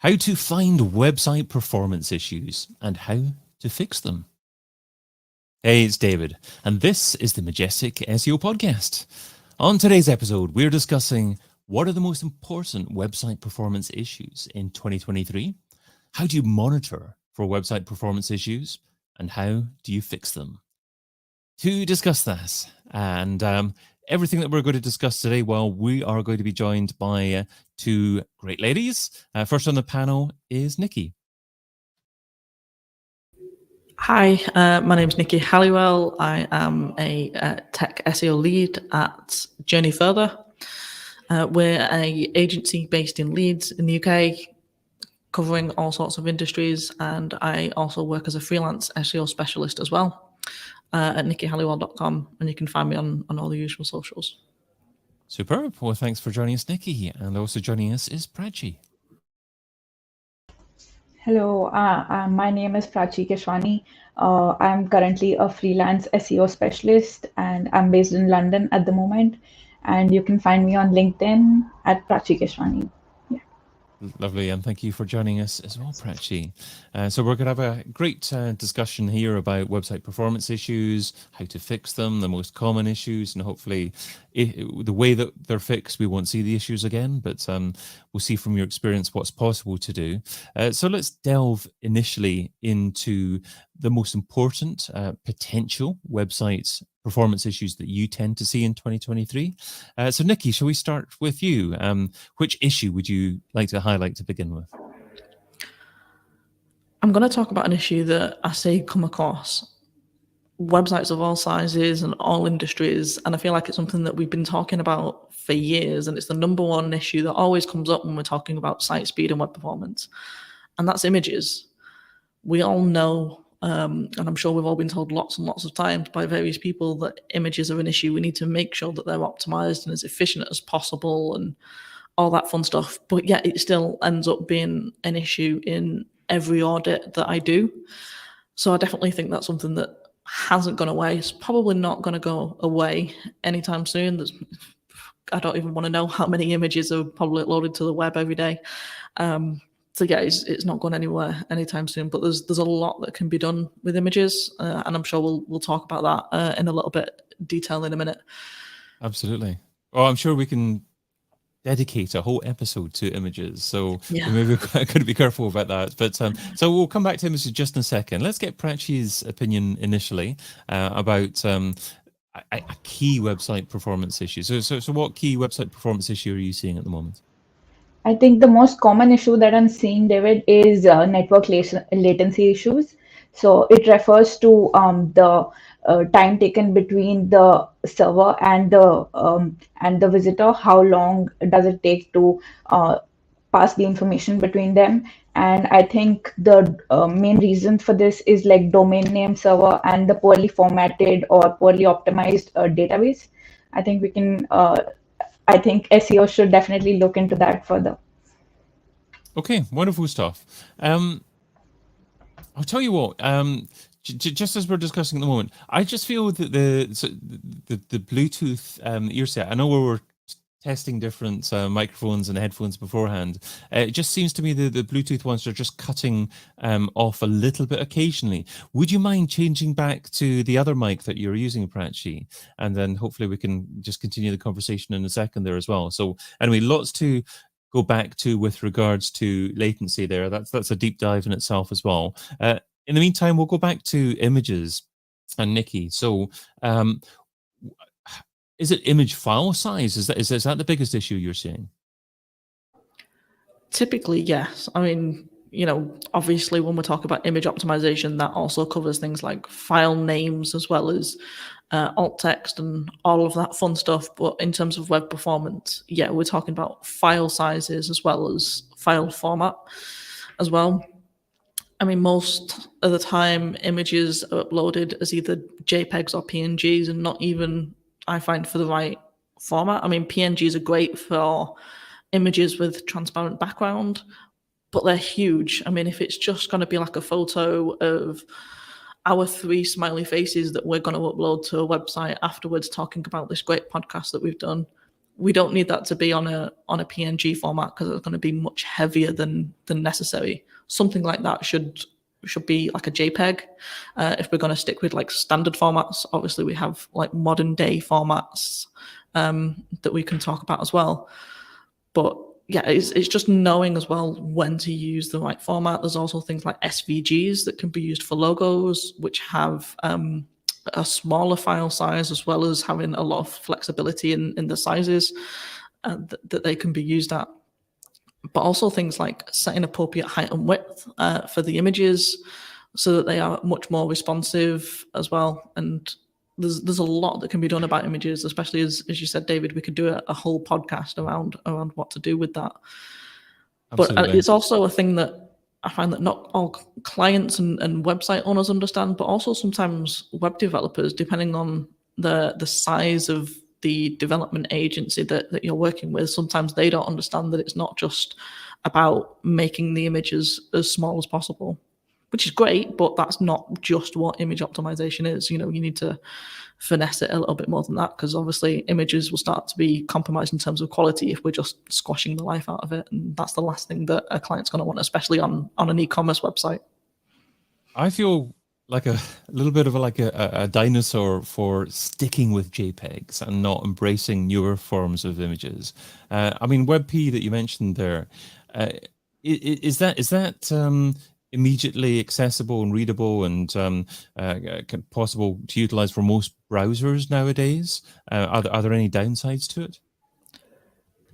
How to find website performance issues and how to fix them. Hey, it's David, and this is the Majestic SEO Podcast. On today's episode, we're discussing what are the most important website performance issues in 2023, how do you monitor for website performance issues, and how do you fix them? To discuss that and everything that we're going to discuss today, well, we are going to be joined by two great ladies. First on the panel is Nikki. Hi, my name is Nikki Halliwell. I am a tech SEO lead at Journey Further. We're an agency based in Leeds in the UK, covering all sorts of industries, and I also work as a freelance SEO specialist as well at nikkihalliwell.com, and you can find me on all the usual socials. Superb. Well, thanks for joining us, Nikki. And also joining us is Prachi. Hello, my name is Prachi Keshwani. I'm currently a freelance SEO specialist and I'm based in London at the moment. And you can find me on LinkedIn at Prachi Keshwani. Lovely, and thank you for joining us as well, Prachi. So we're going to have a great discussion here about website performance issues, how to fix them, the most common issues, and hopefully the way that they're fixed, we won't see the issues again, but we'll see from your experience what's possible to do. So let's delve initially into the most important potential website performance issues that you tend to see in 2023. So Nikki, shall we start with you? Which issue would you like to highlight to begin with? I'm going to talk about an issue that I see come across websites of all sizes and all industries, and I feel like it's something that we've been talking about for years, and it's the number one issue that always comes up when we're talking about site speed and web performance, and that's images. We all know, and I'm sure we've all been told lots and lots of times by various people that images are an issue. We need to make sure that they're optimized and as efficient as possible and all that fun stuff, but yet it still ends up being an issue in every audit that I do. So I definitely think that's something that hasn't gone away. It's probably not going to go away anytime soon. I don't even want to know how many images are probably uploaded to the web every day. So yeah, it's not going anywhere anytime soon. But there's a lot that can be done with images, and I'm sure we'll talk about that in a little bit detail in a minute. Absolutely. Oh, I'm sure we can dedicate a whole episode to images, so maybe we're going to be careful about that. But so we'll come back to images just in a second. Let's get Prachi's opinion initially about a key website performance issue. So what key website performance issue are you seeing at the moment? I think the most common issue that I'm seeing, David, is network latency issues. So it refers to the time taken between the server and the visitor. How long does it take to pass the information between them? And I think the main reason for this is like domain name server and the poorly formatted or poorly optimized database. I think we can. I think SEO should definitely look into that further. Okay, wonderful stuff. I'll tell you what. Just as we're discussing at the moment, I just feel that the Bluetooth ear set. I know we were testing different microphones and headphones beforehand. It just seems to me that the Bluetooth ones are just cutting off a little bit occasionally. Would you mind changing back to the other mic that you're using, Prachi? And then hopefully we can just continue the conversation in a second there as well. So anyway, lots to go back to with regards to latency there. That's a deep dive in itself as well. In the meantime, we'll go back to images and Nikki. So is it image file size? Is that the biggest issue you're seeing? Typically, yes. I mean, obviously when we're talking about image optimization, that also covers things like file names as well as alt text and all of that fun stuff. But in terms of web performance, yeah, we're talking about file sizes as well as file format as well. I mean, most of the time images are uploaded as either JPEGs or PNGs and not even, I find, for the right format. I mean, PNGs are great for images with transparent background, but they're huge. I mean, if it's just going to be like a photo of our 3 smiley faces that we're going to upload to a website afterwards talking about this great podcast that we've done, we don't need that to be on a PNG format because it's going to be much heavier than necessary. Something like that should be like a JPEG. If we're going to stick with like standard formats, obviously we have like modern day formats that we can talk about as well. But yeah, it's just knowing as well when to use the right format. There's also things like SVGs that can be used for logos, which have a smaller file size, as well as having a lot of flexibility in the sizes that they can be used at. But also things like setting appropriate height and width for the images so that they are much more responsive as well. And there's a lot that can be done about images, especially as you said, David, we could do a whole podcast around what to do with that. Absolutely. But it's also a thing that I find that not all clients and website owners understand, but also sometimes web developers, depending on the size of the development agency that you're working with, sometimes they don't understand that it's not just about making the images as small as possible, which is great, but that's not just what image optimization is. You need to finesse it a little bit more than that, because obviously images will start to be compromised in terms of quality if we're just squashing the life out of it. And that's the last thing that a client's going to want, especially on an e-commerce website. I feel like a little bit of a dinosaur for sticking with JPEGs and not embracing newer forms of images. I mean, WebP that you mentioned there, is that immediately accessible and readable and possible to utilize for most browsers nowadays? Are there any downsides to it?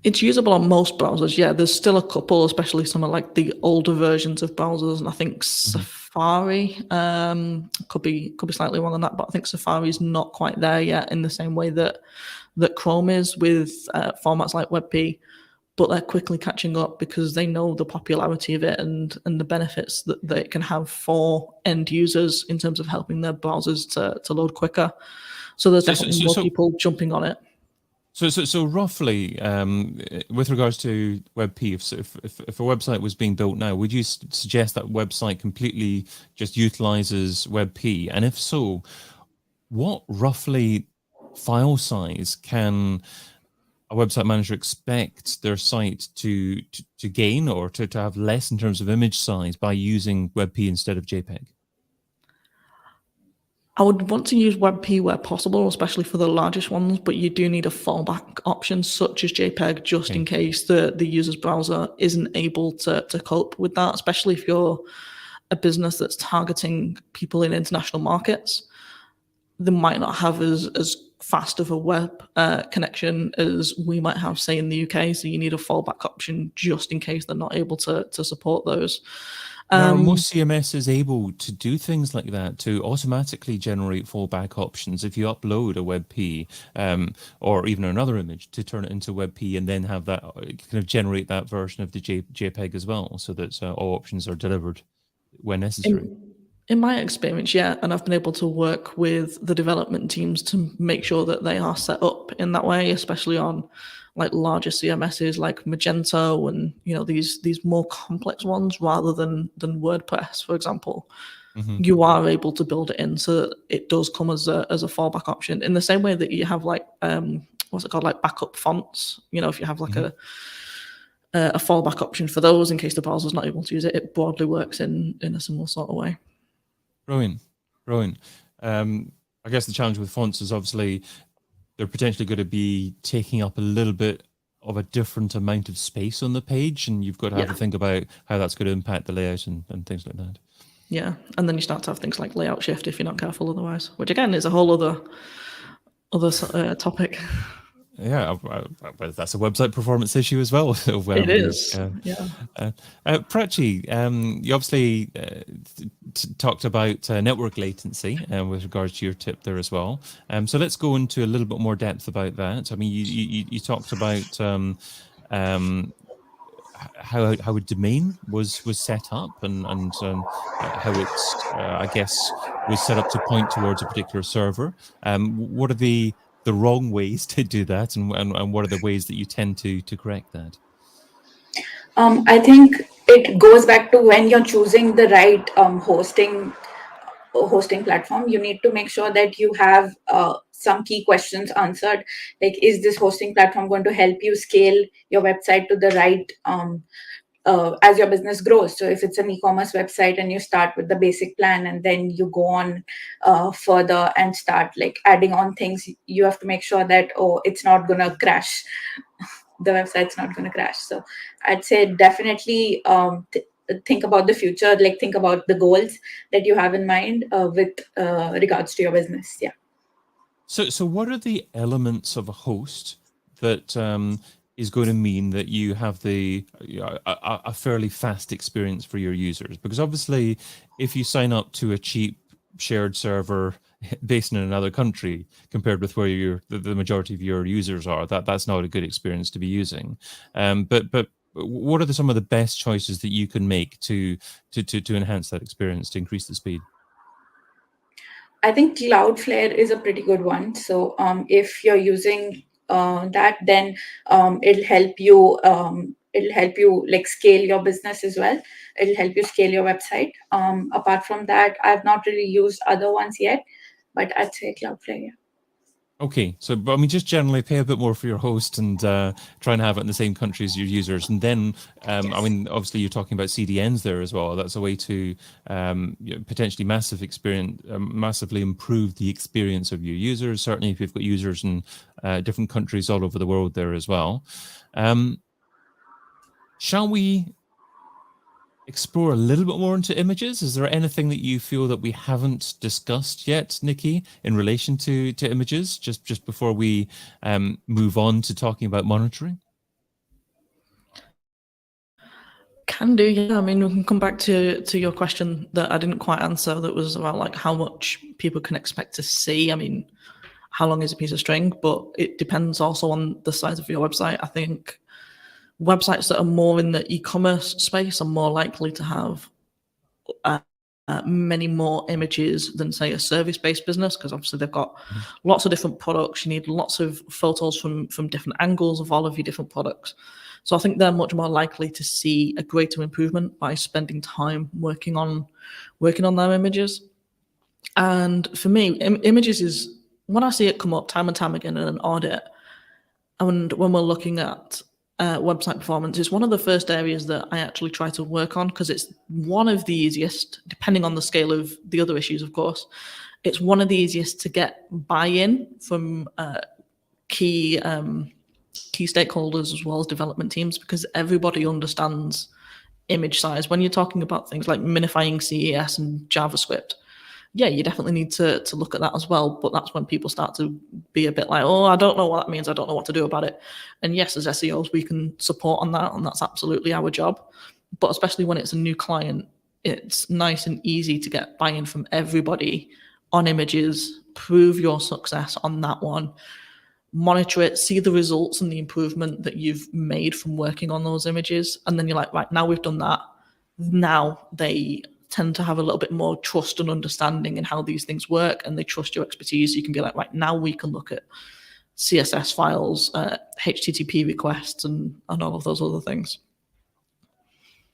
It's usable on most browsers, yeah. There's still a couple, especially some of like the older versions of browsers, and I think Safari could be slightly wrong on that, but I think Safari is not quite there yet in the same way that Chrome is with formats like WebP. But they're quickly catching up because they know the popularity of it and the benefits that it can have for end users in terms of helping their browsers to load quicker. So there's definitely more people jumping on it. So roughly, with regards to WebP, if a website was being built now, would you suggest that website completely just utilizes WebP? And if so, what roughly file size can a website manager expect their site to gain or to have less in terms of image size by using WebP instead of JPEG? I would want to use WebP where possible, especially for the largest ones, but you do need a fallback option such as JPEG just in case the user's browser isn't able to cope with that, especially if you're a business that's targeting people in international markets. They might not have as fast of a web connection as we might have, say, in the UK, so you need a fallback option just in case they're not able to support those. Are most CMSs able to do things like that, to automatically generate fallback options if you upload a WebP or even another image to turn it into WebP and then have that kind of generate that version of the JPEG as well, so that all options are delivered when necessary? In my experience, yeah, and I've been able to work with the development teams to make sure that they are set up in that way, especially on like larger CMSs like Magento and these more complex ones rather than WordPress, for example. You are able to build it in so that it does come as a fallback option in the same way that you have like what's it called, like backup fonts. If you have like a fallback option for those in case the browser's not able to use it, it broadly works in a similar sort of way. Brilliant. I guess the challenge with fonts is obviously they're potentially going to be taking up a little bit of a different amount of space on the page, and you've got to have to think about how that's going to impact the layout and things like that. Yeah, and then you start to have things like layout shift if you're not careful otherwise, which again is a whole other topic. Yeah, that's a website performance issue as well. It is. Prachi, you obviously talked about network latency with regards to your tip there as well. So let's go into a little bit more depth about that. I mean, you talked about how a domain was set up and how it's I guess was set up to point towards a particular server. What are the wrong ways to do that, and what are the ways that you tend to correct that? I think it goes back to when you're choosing the right hosting platform. You need to make sure that you have some key questions answered, like is this hosting platform going to help you scale your website to the right as your business grows. So if it's an e-commerce website and you start with the basic plan and then you go on further and start like adding on things, you have to make sure that, it's not going to crash. The website's not going to crash. So I'd say definitely think about the future, like think about the goals that you have in mind with regards to your business. Yeah. So what are the elements of a host that is going to mean that you have a fairly fast experience for your users? Because obviously, if you sign up to a cheap shared server based in another country compared with where the majority of your users are, that's not a good experience to be using. But what are some of the best choices that you can make to enhance that experience, to increase the speed? I think Cloudflare is a pretty good one. So if you're using that, then it'll help you. It'll help you like scale your business as well. It'll help you scale your website. Apart from that, I've not really used other ones yet, but I'd say Cloudflare. Yeah. Okay, so I mean, just generally pay a bit more for your host and try and have it in the same country as your users, and then Yes. I mean, obviously you're talking about CDNs there as well. That's a way to potentially massively improve the experience of your users. Certainly, if you've got users in different countries all over the world there as well. Shall we explore a little bit more into images? Is there anything that you feel that we haven't discussed yet, Nikki, in relation to images, just before we move on to talking about monitoring? Can do, yeah. I mean, we can come back to your question that I didn't quite answer, that was about like how much people can expect to see. I mean, how long is a piece of string? But it depends also on the size of your website. I think websites that are more in the e-commerce space are more likely to have many more images than, say, a service-based business, because obviously they've got lots of different products. You need lots of photos from different angles of all of your different products. So I think they're much more likely to see a greater improvement by spending time working on their images. And for me, images is, when I see it come up time and time again in an audit, and when we're looking at website performance, is one of the first areas that I actually try to work on, because it's one of the easiest, depending on the scale of the other issues, of course, it's one of the easiest to get buy-in from key stakeholders as well as development teams, because everybody understands image size. When you're talking about things like minifying CES and JavaScript, yeah, you definitely need to look at that as well. But that's when people start to be a bit like, oh, I don't know what that means. I don't know what to do about it. And yes, as SEOs, we can support on that, and that's absolutely our job. But especially when it's a new client, it's nice and easy to get buy-in from everybody on images, prove your success on that one, monitor it, see the results and the improvement that you've made from working on those images. And then you're like, right, now we've done that. Now they tend to have a little bit more trust and understanding in how these things work, and they trust your expertise. You can be like, right, now we can look at CSS files, HTTP requests, and all of those other things.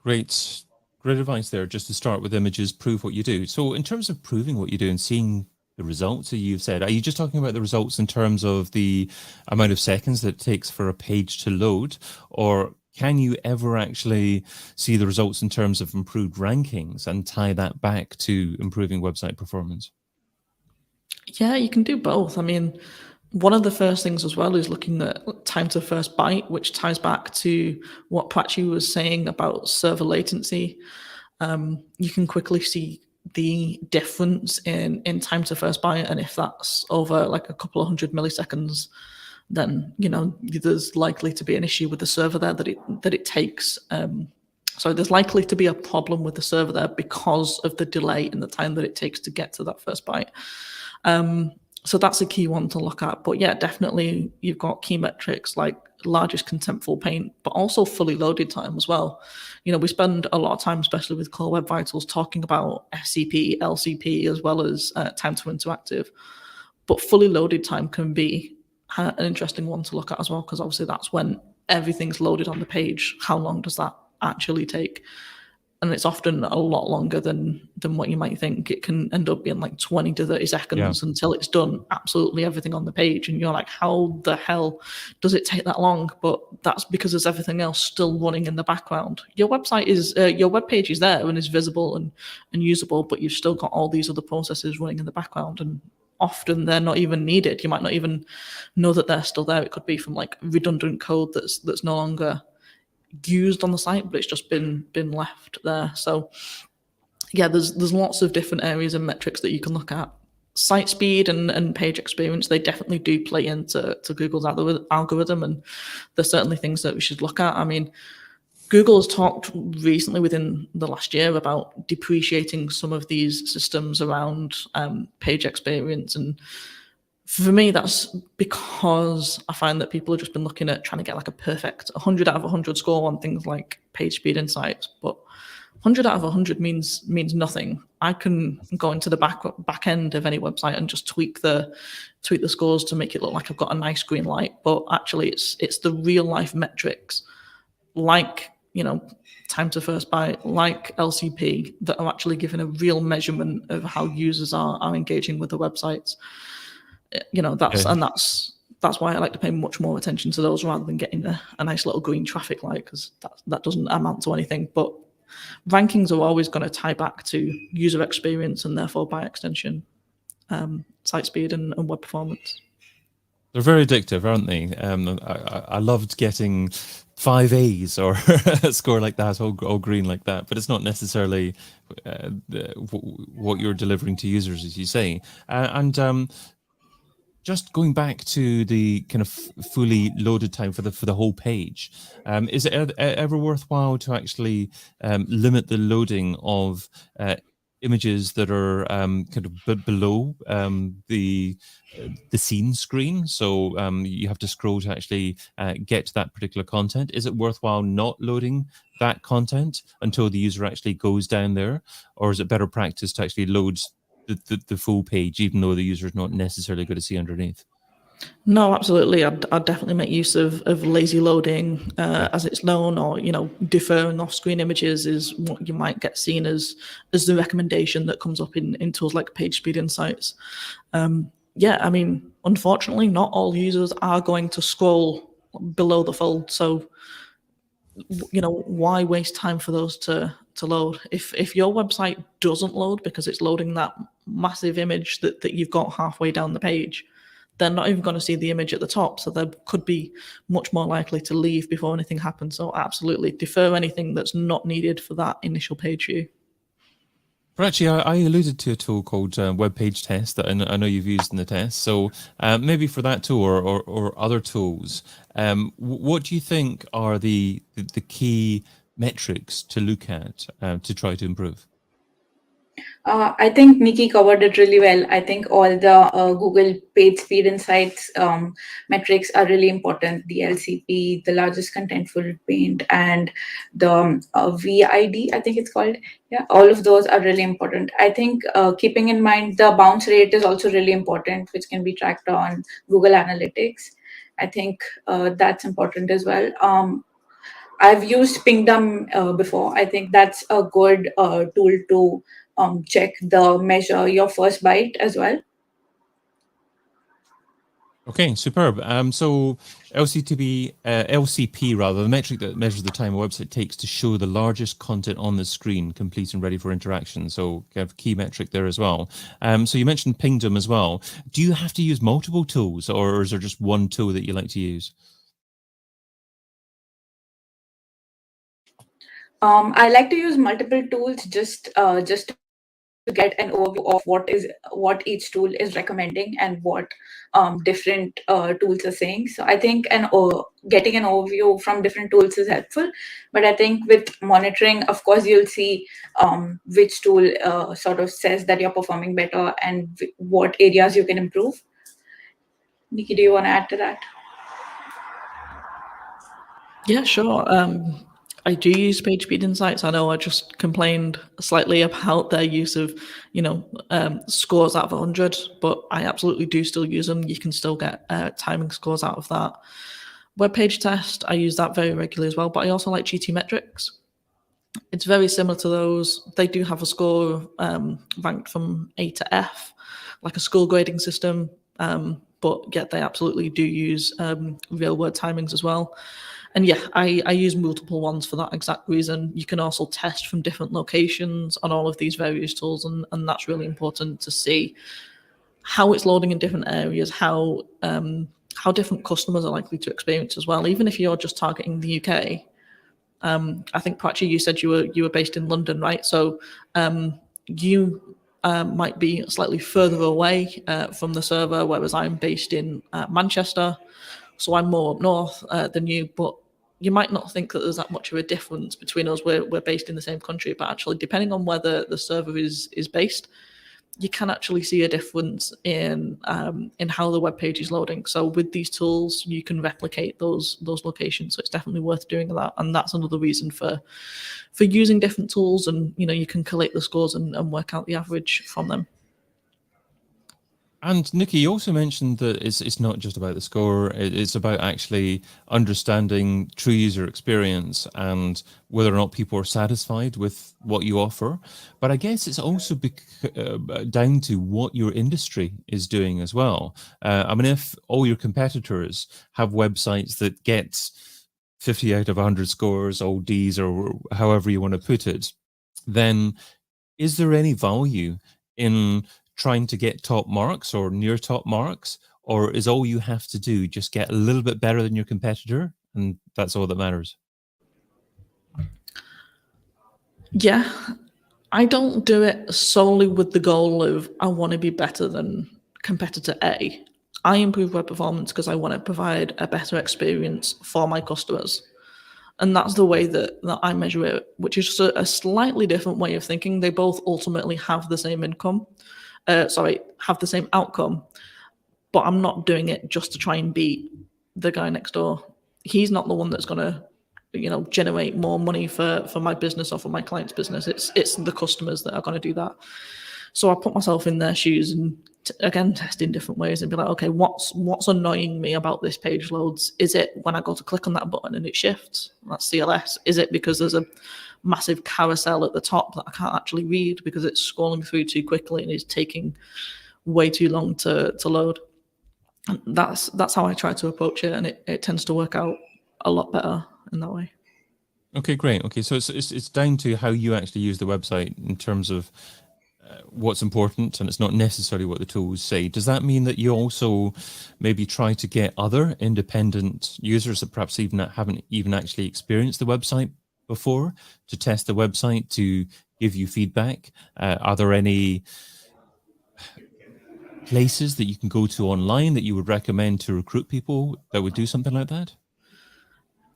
Great advice there, just to start with images, prove what you do. So in terms of proving what you do and seeing the results that you've said, are you just talking about the results in terms of the amount of seconds that it takes for a page to load, or can you ever actually see the results in terms of improved rankings and tie that back to improving website performance? Yeah, you can do both. I mean, one of the first things as well is looking at time to first byte, which ties back to what Prachi was saying about server latency. You can quickly see the difference in time to first byte, and if that's over like a couple of 100 milliseconds, then there's likely to be an issue with the server there that it takes. So there's likely to be a problem with the server there because of the delay in the time that it takes to get to that first byte. So that's a key one to look at. But yeah, definitely you've got key metrics like largest contentful paint, but also fully loaded time as well. We spend a lot of time, especially with Core Web Vitals, talking about SCP, LCP, as well as time to interactive. But fully loaded time can be an interesting one to look at as well, because obviously that's when everything's loaded on the page. How long does that actually take? and it's often a lot longer than what you might think. It can end up being like 20 to 30 seconds until it's done absolutely everything on the page, and you're like, how the hell does it take that long? But that's because there's everything else still running in the background. Your website is your web page is there and is visible and usable, but you've still got all these other processes running in the background, and often they're not even needed. You might not even know that they're still there. It could be from like redundant code that's no longer used on the site, but it's just been left there. So yeah, there's lots of different areas and metrics that you can look at. Site speed and page experience, they definitely do play into Google's algorithm, and there's certainly things that we should look at. I mean, Google has talked recently within the last year about depreciating some of these systems around page experience, and for me, that's because I find that people have just been looking at trying to get like a perfect 100 out of 100 score on things like page speed insights, but 100 out of 100 means nothing. I can go into the back end of any website and just tweak the scores to make it look like I've got a nice green light, but actually it's the real life metrics, like, you know, time to first byte, like LCP, that are actually giving a real measurement of how users are engaging with the websites. You know, that's why I like to pay much more attention to those rather than getting a nice little green traffic light, because that doesn't amount to anything. But rankings are always going to tie back to user experience and therefore by extension site speed and web performance. They're very addictive, aren't they? I loved getting 5 A's or a score like that, all green like that, but it's not necessarily what you're delivering to users, as you say. Just going back to the kind of fully loaded time for the whole page, is it ever worthwhile to actually limit the loading of images that are kind of below the scene screen? So you have to scroll to actually get to that particular content. Is it worthwhile not loading that content until the user actually goes down there, or is it better practice to actually load the full page, even though the user is not necessarily going to see underneath? No, absolutely. I'd definitely make use of lazy loading, as it's known, or, you know, deferring off-screen images is what you might get seen as the recommendation that comes up in tools like Page Speed Insights. Yeah, I mean, unfortunately, not all users are going to scroll below the fold. So, you know, why waste time for those to load? If your website doesn't load because it's loading that massive image that you've got halfway down the page, they're not even going to see the image at the top. So they could be much more likely to leave before anything happens. So absolutely defer anything that's not needed for that initial page view. But actually, I alluded to a tool called Web Page Test that I know you've used in the test. So maybe for that tool or other tools, what do you think are the key metrics to look at to try to improve? I think Nikki covered it really well. I think all the Google Page Speed Insights metrics are really important. The LCP, the largest contentful paint, and the VID, I think it's called. Yeah, all of those are really important. I think keeping in mind the bounce rate is also really important, which can be tracked on Google Analytics. I think that's important as well. I've used Pingdom before. I think that's a good tool to check the measure your first byte as well. Okay, superb. So LCP rather, the metric that measures the time a website takes to show the largest content on the screen, complete and ready for interaction. So kind of key metric there as well. So you mentioned Pingdom as well. Do you have to use multiple tools, or is there just one tool that you like to use? I like to use multiple tools just to get an overview of what each tool is recommending and what different tools are saying. So I think getting an overview from different tools is helpful. But I think with monitoring, of course, you'll see which tool sort of says that you're performing better and what areas you can improve. Nikki, do you want to add to that? Yeah, sure. I do use Page Speed Insights. I know I just complained slightly about their use of, you know, scores out of 100, but I absolutely do still use them. You can still get timing scores out of that. Web Page Test, I use that very regularly as well, but I also like GT Metrics. It's very similar to those. They do have a score ranked from A to F, like a school grading system, but yet they absolutely do use real word timings as well. And yeah, I use multiple ones for that exact reason. You can also test from different locations on all of these various tools, and that's really important to see how it's loading in different areas, how different customers are likely to experience as well. Even if you're just targeting the UK, I think Prachi, you said you were based in London, right? So you might be slightly further away from the server, whereas I'm based in Manchester. So I'm more up north than you, but you might not think that there's that much of a difference between us. We're based in the same country, but actually, depending on where the server is based, you can actually see a difference in how the web page is loading. So with these tools, you can replicate those locations. So it's definitely worth doing that, and that's another reason for using different tools. And you can collate the scores and work out the average from them. And Nikki, you also mentioned that it's not just about the score, it's about actually understanding true user experience and whether or not people are satisfied with what you offer. But I guess it's also down to what your industry is doing as well. I mean, if all your competitors have websites that get 50 out of 100 scores, all Ds, or however you want to put it, then is there any value in trying to get top marks or near top marks, or is all you have to do just get a little bit better than your competitor, and that's all that matters? Yeah, I don't do it solely with the goal of I want to be better than competitor A. I improve web performance because I want to provide a better experience for my customers. And that's the way that I measure it, which is just a slightly different way of thinking. They both ultimately have the same have the same outcome, but I'm not doing it just to try and beat the guy next door. He's not the one that's going to, generate more money for my business or for my client's business. It's the customers that are going to do that. So I put myself in their shoes and again test in different ways and be like, okay, what's annoying me about this page loads? Is it when I go to click on that button and it shifts? That's CLS. Is it because there's a massive carousel at the top that I can't actually read because it's scrolling through too quickly and is taking way too long to load? And that's how I try to approach it, and it tends to work out a lot better in that way. Okay, great. Okay, so it's down to how you actually use the website in terms of what's important, and it's not necessarily what the tools say. Does that mean that you also maybe try to get other independent users that perhaps haven't even actually experienced the website before to test the website, to give you feedback? Are there any places that you can go to online that you would recommend to recruit people that would do something like that?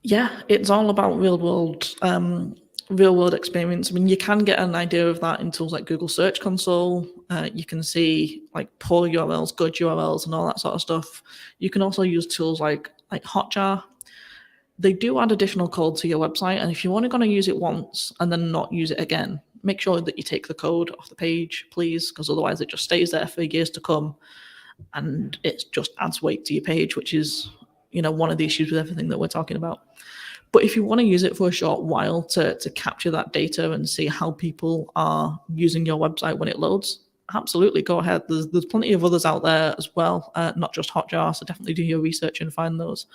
Yeah, it's all about real world experience. I mean, you can get an idea of that in tools like Google Search Console. You can see like poor URLs, good URLs, and all that sort of stuff. You can also use tools like Hotjar. They do add additional code to your website, and if you're only going to use it once and then not use it again, make sure that you take the code off the page, please, because otherwise it just stays there for years to come, and it just adds weight to your page, which is, one of the issues with everything that we're talking about. But if you want to use it for a short while to capture that data and see how people are using your website when it loads, absolutely go ahead. There's plenty of others out there as well, not just Hotjar, so definitely do your research and find those.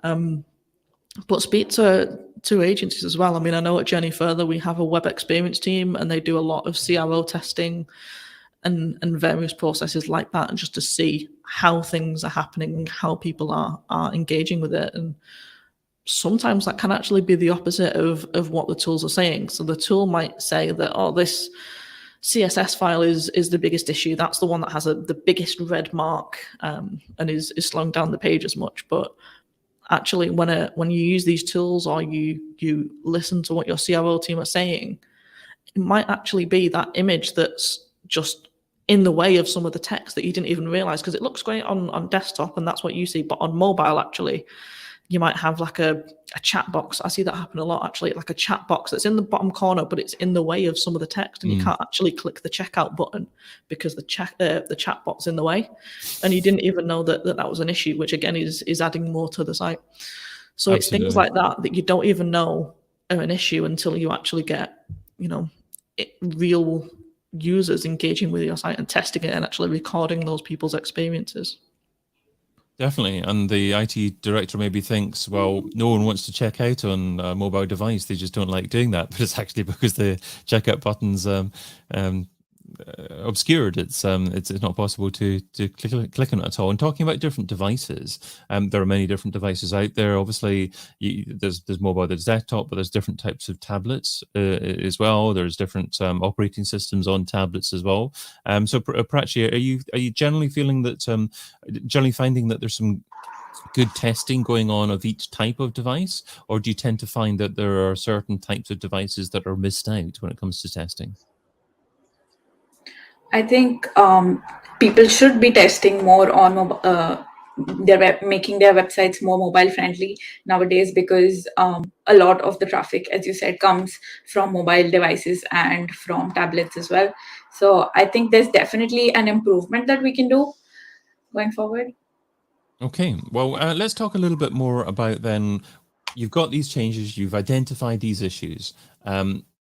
But speak to agencies as well. I mean, I know at Journey Further, we have a web experience team, and they do a lot of CRO testing and various processes like that, and just to see how things are happening and how people are engaging with it. And sometimes that can actually be the opposite of what the tools are saying. So the tool might say that, this CSS file is the biggest issue. That's the one that has the biggest red mark and is slowing down the page as much. But actually, when you use these tools or you listen to what your CRO team are saying, it might actually be that image that's just in the way of some of the text that you didn't even realize, because it looks great on desktop and that's what you see, but on mobile, actually, you might have like a chat box. I see that happen a lot, actually, like a chat box that's in the bottom corner, but it's in the way of some of the text, and you can't actually click the checkout button because the chat box in the way, and you didn't even know that was an issue, which again is adding more to the site. So Absolutely. It's things like that you don't even know are an issue until you actually get, real users engaging with your site and testing it and actually recording those people's experiences. Definitely. And the IT director maybe thinks, well, no one wants to check out on a mobile device. They just don't like doing that. But it's actually because the checkout button's obscured. It's not possible to click on it at all. And talking about different devices, there are many different devices out there. Obviously, there's mobile, there's desktop, but there's different types of tablets as well. There's different operating systems on tablets as well. So Prachi, are you generally feeling that generally finding that there's some good testing going on of each type of device, or do you tend to find that there are certain types of devices that are missed out when it comes to testing? I think people should be testing more on making their websites more mobile friendly nowadays, because a lot of the traffic, as you said, comes from mobile devices and from tablets as well. So I think there's definitely an improvement that we can do going forward. Okay, well, let's talk a little bit more about then. You've got these changes, you've identified these issues.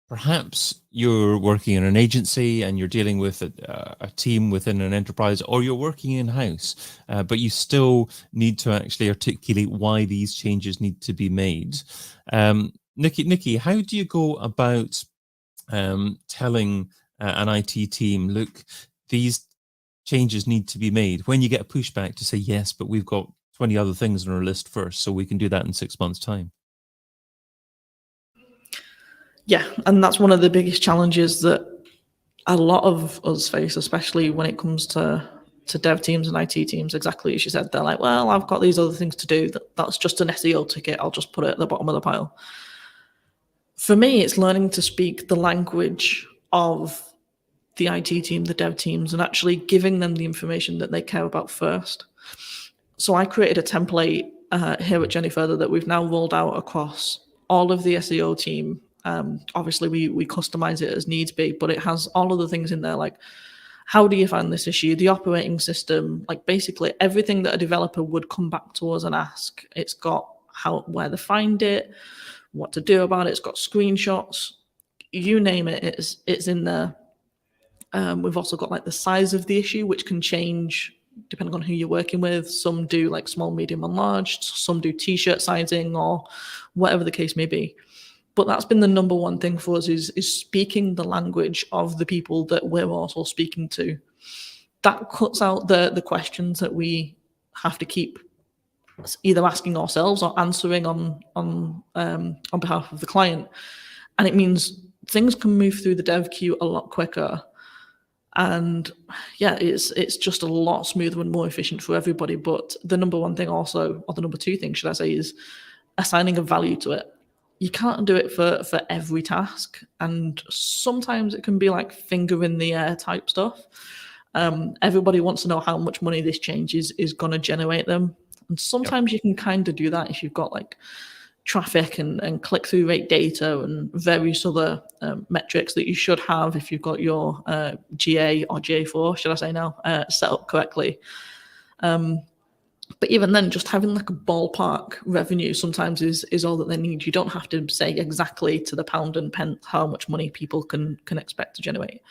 Perhaps you're working in an agency and you're dealing with a team within an enterprise, or you're working in-house, but you still need to actually articulate why these changes need to be made. Nikki, how do you go about telling an IT team, look, these changes need to be made, when you get a pushback to say, yes, but we've got 20 other things on our list first, so we can do that in 6 months' time? Yeah, and that's one of the biggest challenges that a lot of us face, especially when it comes to dev teams and IT teams. Exactly as you said, they're like, well, I've got these other things to do. That's just an SEO ticket. I'll just put it at the bottom of the pile. For me, it's learning to speak the language of the IT team, the dev teams, and actually giving them the information that they care about first. So I created a template here at Jenny Further that we've now rolled out across all of the SEO team. Obviously, we customize it as needs be, but it has all of the things in there, like how do you find this issue, the operating system, like basically everything that a developer would come back to us and ask. It's got where to find it, what to do about it. It's got screenshots, you name it, it's in there. We've also got like the size of the issue, which can change depending on who you're working with. Some do like small, medium, and large. Some do t-shirt sizing or whatever the case may be. But that's been the number one thing for us is speaking the language of the people that we're also speaking to. That cuts out the questions that we have to keep either asking ourselves or answering on behalf of the client. And it means things can move through the dev queue a lot quicker. And yeah, it's just a lot smoother and more efficient for everybody. But the number one thing also, or the number two thing, should I say, is assigning a value to it. You can't do it for every task. And sometimes it can be like finger in the air type stuff. Everybody wants to know how much money this change is going to generate them. And sometimes you can kind of do that if you've got like traffic and click-through rate data and various other metrics that you should have if you've got your GA or GA4, should I say now, set up correctly. But even then, just having like a ballpark revenue sometimes is all that they need. You don't have to say exactly to the pound and pence how much money people can expect to generate.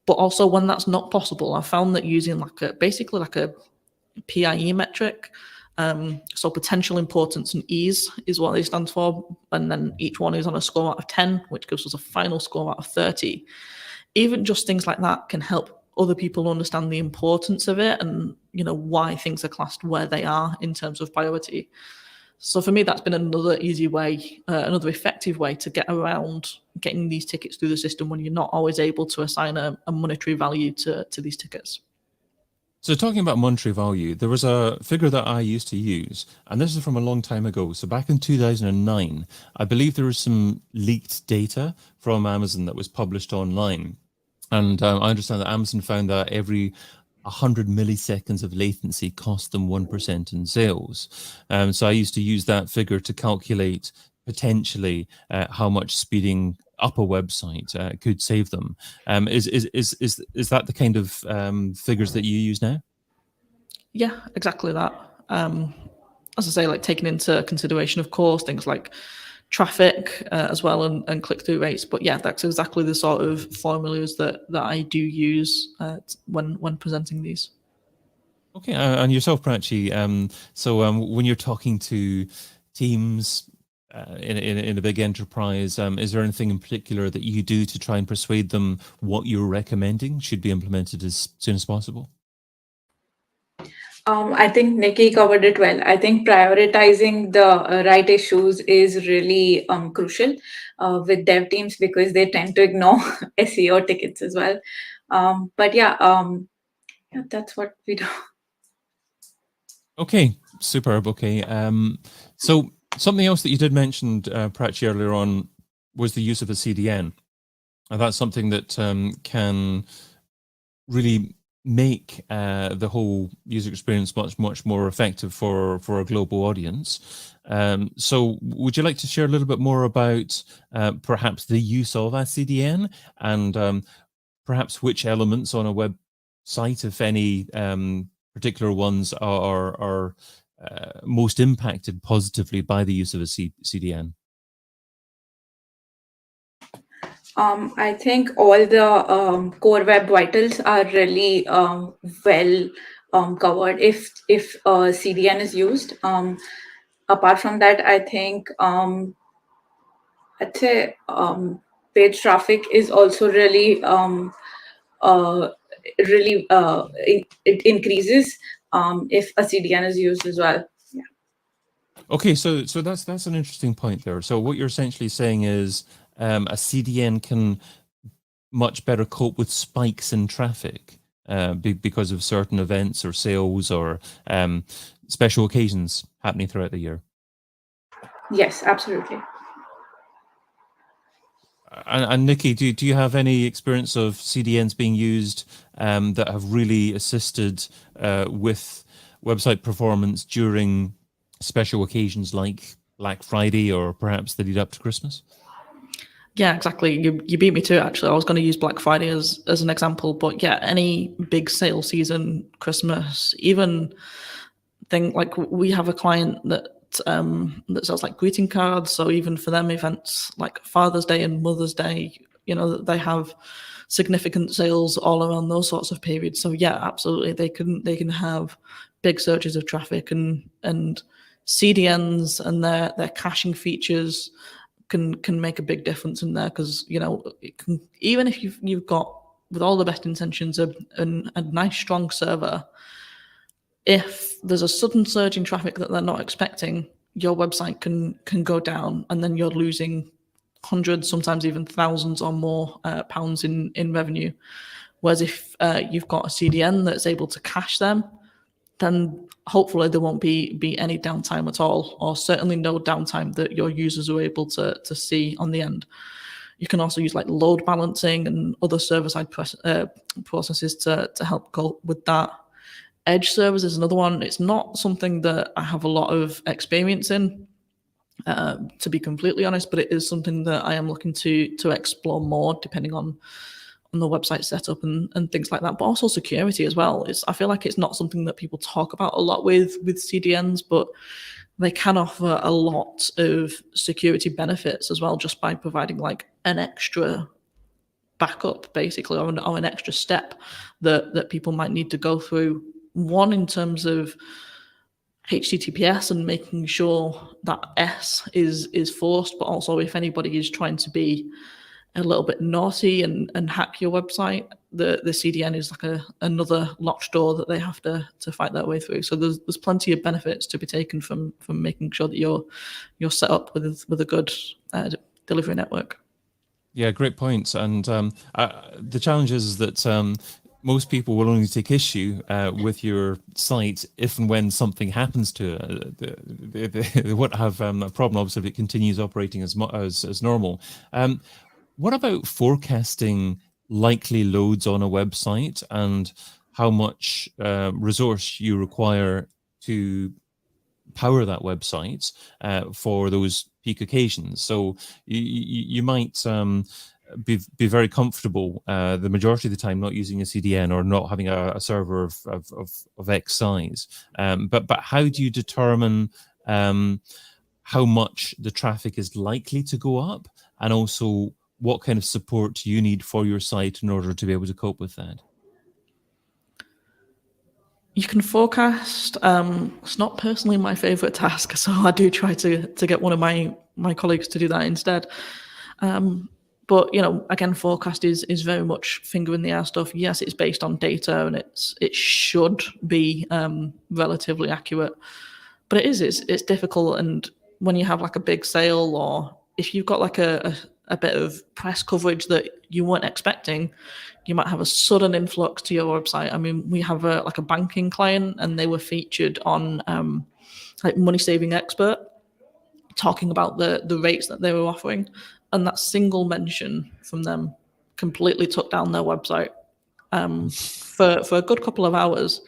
But also when that's not possible, I found that using basically a PIE metric, so potential importance and ease is what they stand for. And then each one is on a score out of 10, which gives us a final score out of 30. Even just things like that can help other people understand the importance of it and, why things are classed where they are in terms of priority. So for me, that's been another easy way, another effective way to get around getting these tickets through the system when you're not always able to assign a monetary value to these tickets. So talking about monetary value, there was a figure that I used to use, and this is from a long time ago. So back in 2009, I believe there was some leaked data from Amazon that was published online. And I understand that Amazon found that every 100 milliseconds of latency cost them 1% in sales. So I used to use that figure to calculate potentially how much speeding up a website could save them. Is that the kind of figures that you use now? Yeah, exactly that. As I say, like taking into consideration, of course, things like traffic as well, and click-through rates. But yeah, that's exactly the sort of formulas that I do use when presenting these. Okay, and yourself, Prachi. So when you're talking to teams in a big enterprise, is there anything in particular that you do to try and persuade them what you're recommending should be implemented as soon as possible? I think Nikki covered it well. I think prioritizing the right issues is really crucial with dev teams, because they tend to ignore SEO tickets as well. But yeah, that's what we do. Okay, superb. Okay, so something else that you did mention, Prachi, earlier on was the use of a CDN. And that's something that can really make the whole user experience much more effective for a global audience. So would you like to share a little bit more about perhaps the use of a CDN, and perhaps which elements on a website, if any particular ones, are most impacted positively by the use of a CDN? I think all the core web vitals are really well covered if CDN is used. Apart from that, I think I'd say page traffic is also really it increases if a CDN is used as well. Yeah. Okay, so that's an interesting point there. So what you're essentially saying is a CDN can much better cope with spikes in traffic because of certain events or sales or special occasions happening throughout the year. Yes, absolutely. And Nikki, do you have any experience of CDNs being used that have really assisted with website performance during special occasions like Black Friday or perhaps the lead up to Christmas? Yeah, exactly. You beat me to it, actually. I was going to use Black Friday as an example, but yeah, any big sale season, Christmas, even thing like we have a client that sells like greeting cards. So even for them, events like Father's Day and Mother's Day, they have significant sales all around those sorts of periods. So yeah, absolutely, they can have big surges of traffic, and CDNs and their caching features can make a big difference in there, because it can, even if you've got, with all the best intentions, a nice strong server, if there's a sudden surge in traffic that they're not expecting, your website can go down, and then you're losing hundreds, sometimes even thousands or more pounds in revenue. Whereas if you've got a CDN that's able to cache them, then hopefully there won't be any downtime at all, or certainly no downtime that your users are able to see on the end. You can also use like load balancing and other server-side processes to help go with that. Edge servers is another one. It's not something that I have a lot of experience in, to be completely honest, but it is something that I am looking to explore more, depending on the website setup and things like that. But also security as well. I feel like it's not something that people talk about a lot with CDNs, but they can offer a lot of security benefits as well, just by providing like an extra backup, basically, or an extra step that people might need to go through. One, in terms of HTTPS and making sure that S is forced, but also if anybody is trying to be a little bit naughty and hack your website, the CDN is like another locked door that they have to fight their way through. So there's plenty of benefits to be taken from making sure that you're set up with a good delivery network. Yeah, great points. And the challenge is that most people will only take issue with your site if and when something happens to it. They won't have a problem, obviously, if it continues operating as normal. What about forecasting likely loads on a website and how much resource you require to power that website for those peak occasions? So you might be very comfortable the majority of the time not using a CDN or not having a server of X size. But how do you determine how much the traffic is likely to go up, and also what kind of support you need for your site in order to be able to cope with that? You can forecast. It's not personally my favorite task, so I do try to get one of my colleagues to do that instead. But again, forecast is very much finger in the air stuff. Yes, it's based on data, and it should be relatively accurate, but it's difficult. And when you have like a big sale, or if you've got like a bit of press coverage that you weren't expecting, you might have a sudden influx to your website. I mean, we have a banking client, and they were featured on like Money Saving Expert, talking about the rates that they were offering, and that single mention from them completely took down their website for a good couple of hours.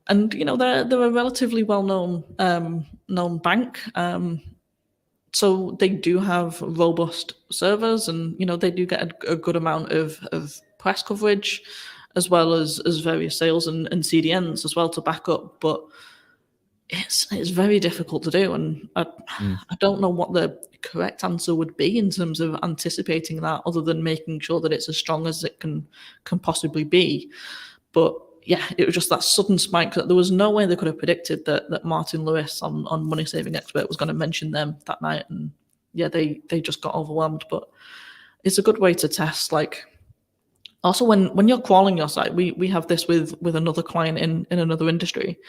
And they're a relatively well-known known bank, so they do have robust servers, and they do get a good amount of press coverage, as well as various sales and CDNs as well to back up. But it's very difficult to do, and I don't know what the correct answer would be in terms of anticipating that, other than making sure that it's as strong as it can possibly be. But yeah, it was just that sudden spike that there was no way they could have predicted that Martin Lewis on Money Saving Expert was going to mention them that night. And yeah, they just got overwhelmed. But it's a good way to test. Like, also when you're crawling your site, we have this with another client in another industry.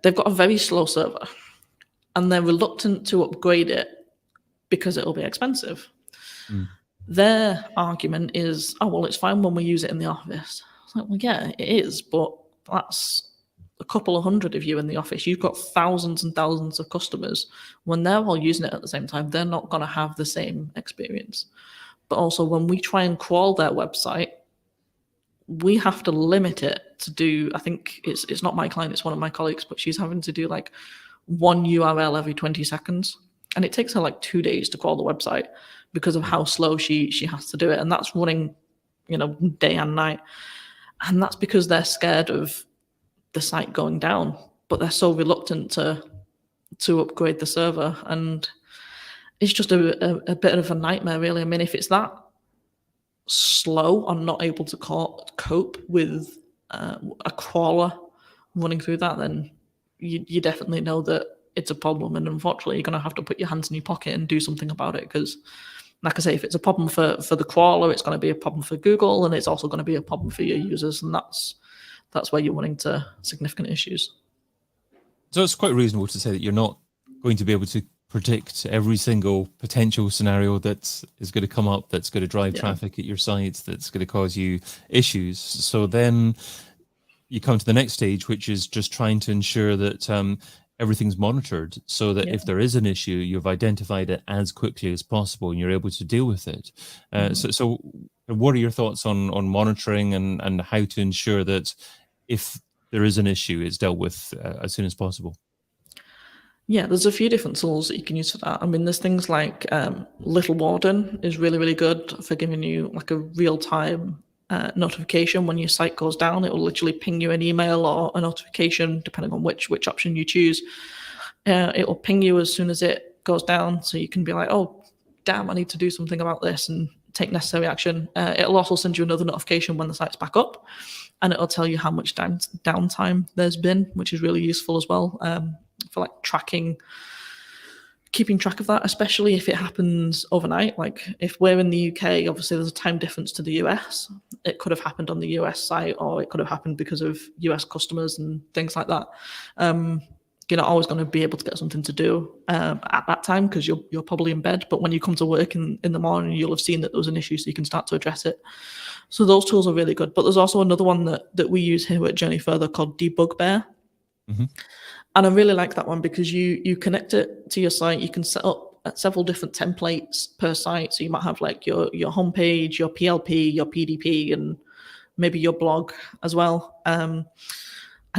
They've got a very slow server, and they're reluctant to upgrade it because it'll be expensive. Their argument is, oh, well, it's fine when we use it in the office. It's like, well, yeah, it is, but that's a couple of hundred of you in the office. You've got thousands and thousands of customers. When they're all using it at the same time, they're not going to have the same experience. But also, when we try and crawl their website, we have to limit it to do, I think it's not my client, it's one of my colleagues, but she's having to do like one URL every 20 seconds. And it takes her like 2 days to crawl the website because of how slow she has to do it. And that's running, day and night. And that's because they're scared of the site going down, but they're so reluctant to upgrade the server. And it's just a bit of a nightmare, really. I mean, if it's that slow or not able to cope with a crawler running through that, then you definitely know that it's a problem. And unfortunately, you're going to have to put your hands in your pocket and do something about it, because like I say, if it's a problem for the crawler, it's going to be a problem for Google, and it's also going to be a problem for your users, and that's where you're running into significant issues. So it's quite reasonable to say that you're not going to be able to predict every single potential scenario that is going to come up, that's going to drive traffic at your sites, that's going to cause you issues. So then you come to the next stage, which is just trying to ensure that everything's monitored, so that if there is an issue, you've identified it as quickly as possible and you're able to deal with it. So what are your thoughts on monitoring and how to ensure that if there is an issue, it's dealt with as soon as possible? Yeah, there's a few different tools that you can use for that. I mean, there's things like Little Warden is really, really good for giving you like a real-time notification when your site goes down. It will literally ping you an email or a notification, depending on which option you choose. It will ping you as soon as it goes down, so you can be like, oh, damn, I need to do something about this and take necessary action. It'll also send you another notification when the site's back up, and it'll tell you how much downtime there's been, which is really useful as well for like keeping track of that, especially if it happens overnight. Like if we're in the UK, obviously there's a time difference to the US. It could have happened on the US site, or it could have happened because of US customers and things like that. You're not always going to be able to get something to do at that time, because you're probably in bed. But when you come to work in the morning, you'll have seen that there was an issue, so you can start to address it. So those tools are really good. But there's also another one that we use here at Journey Further called Debug Bear. Mm-hmm. And I really like that one because you connect it to your site. You can set up several different templates per site. So you might have like your homepage, your PLP, your PDP, and maybe your blog as well. And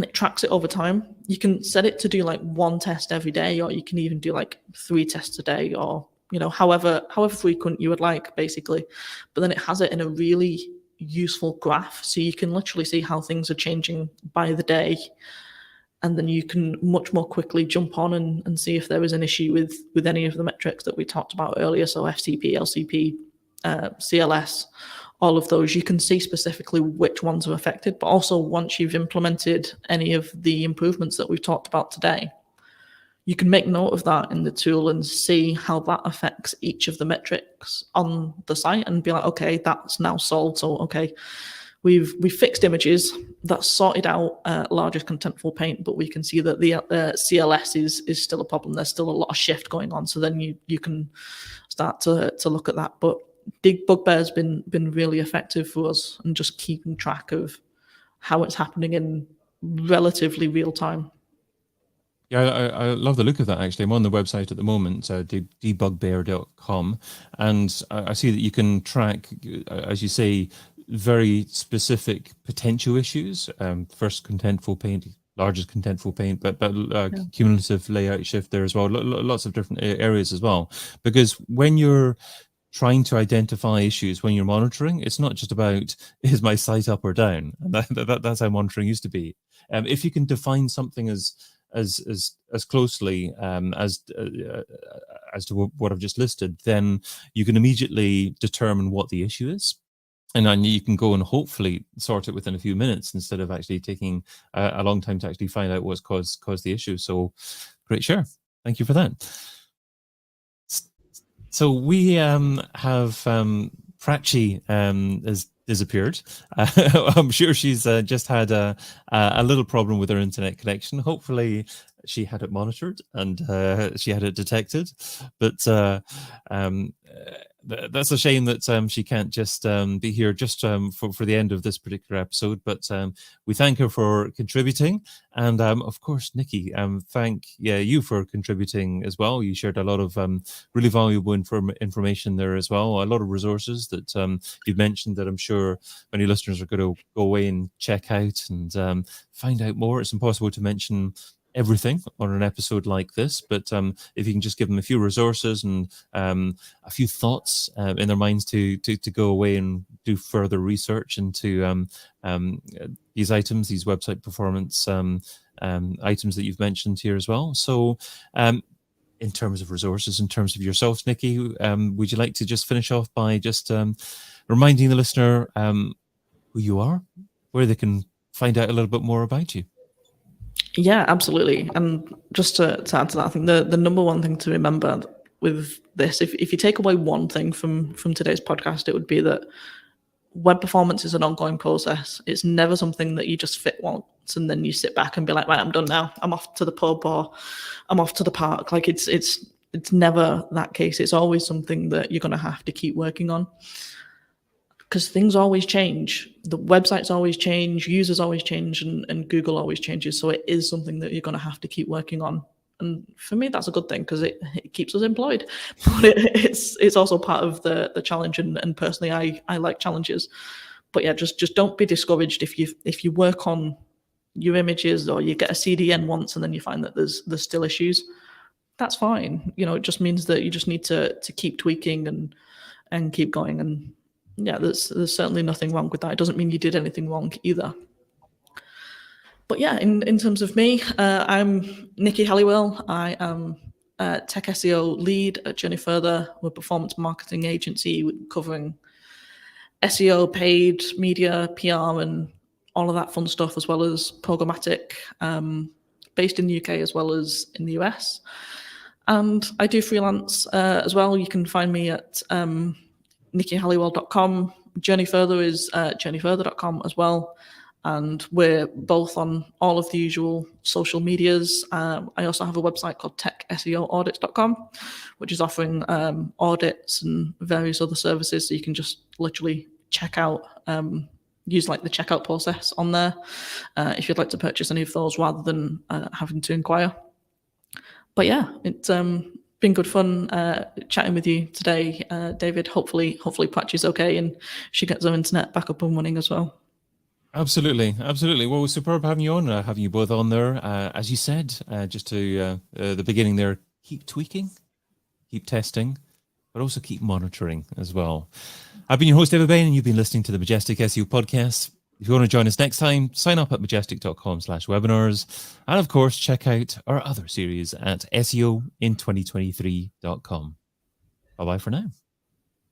it tracks it over time. You can set it to do like one test every day, or you can even do like 3 tests a day, or however frequent you would like, basically. But then it has it in a really useful graph, so you can literally see how things are changing by the day. and then you can much more quickly jump on and see if there is an issue with any of the metrics that we talked about earlier. So FTP, LCP, CLS, all of those, you can see specifically which ones are affected. But also once you've implemented any of the improvements that we've talked about today, you can make note of that in the tool and see how that affects each of the metrics on the site and be like, okay, that's now solved. So, okay, we've fixed images, that's sorted out largest contentful paint, but we can see that the CLS is still a problem. There's still a lot of shift going on. So then you can start to look at that. But Dig Bugbear has been really effective for us and just keeping track of how it's happening in relatively real time. Yeah, I love the look of that, actually. I'm on the website at the moment, debugbear.com, and I see that you can track, as you say, very specific potential issues. First contentful paint, largest contentful paint, but cumulative layout shift there as well. Lots of different areas as well. Because when you're trying to identify issues when you're monitoring, it's not just about, is my site up or down? And that's how monitoring used to be. If you can define something as closely as to what I've just listed, then you can immediately determine what the issue is. And then you can go and hopefully sort it within a few minutes instead of actually taking a long time to actually find out what's caused the issue. So great share. Thank you for that. So we have Prachi has disappeared. I'm sure she's just had a little problem with her internet connection. Hopefully she had it monitored and she had it detected. But that's a shame that she can't just be here just for the end of this particular episode. But we thank her for contributing. And of course, Nikki, thank you for contributing as well. You shared a lot of really valuable information there as well. A lot of resources that you've mentioned that I'm sure many listeners are going to go away and check out and find out more. It's impossible to mention everything on an episode like this, but if you can just give them a few resources and a few thoughts in their minds to go away and do further research into these items, these website performance items that you've mentioned here as well. So in terms of resources, in terms of yourself, Nikki, would you like to just finish off by just reminding the listener who you are, where they can find out a little bit more about you? Yeah, absolutely. And just to add to that, I think the number one thing to remember with this, if you take away one thing from today's podcast, it would be that web performance is an ongoing process. It's never something that you just fit once and then you sit back and be like, right, I'm done now. I'm off to the pub or I'm off to the park. Like it's never that case. It's always something that you're going to have to keep working on. Because things always change. The websites always change, users always change, and Google always changes. So it is something that you're going to have to keep working on. And for me, that's a good thing because it keeps us employed. But it's also part of the challenge. And personally, I like challenges. But yeah, just don't be discouraged if you work on your images or you get a CDN once and then you find that there's still issues. That's fine. It just means that you just need to keep tweaking and keep going. And yeah, there's certainly nothing wrong with that. It doesn't mean you did anything wrong either. But yeah, in terms of me, I'm Nikki Halliwell. I am a tech SEO lead at Journey Further. We're a performance marketing agency covering SEO, paid media, PR, and all of that fun stuff, as well as programmatic, based in the UK as well as in the US. And I do freelance as well. You can find me at NikkiHalliwell.com. Journey Further is journeyfurther.com as well. And we're both on all of the usual social medias. I also have a website called techseoaudits.com, which is offering audits and various other services. So you can just literally check out, use like the checkout process on there if you'd like to purchase any of those rather than having to inquire. But yeah, it's been good fun chatting with you today, David. Hopefully Prachi's okay and she gets her internet back up and running as well. Absolutely. Well, it was superb having you on, having you both on there. As you said, just to the beginning there, keep tweaking, keep testing, but also keep monitoring as well. I've been your host, David Bain, and you've been listening to the Majestic SEO Podcast. If you want to join us next time, sign up at majestic.com/webinars. And of course, check out our other series at SEOin2023.com. Bye-bye for now.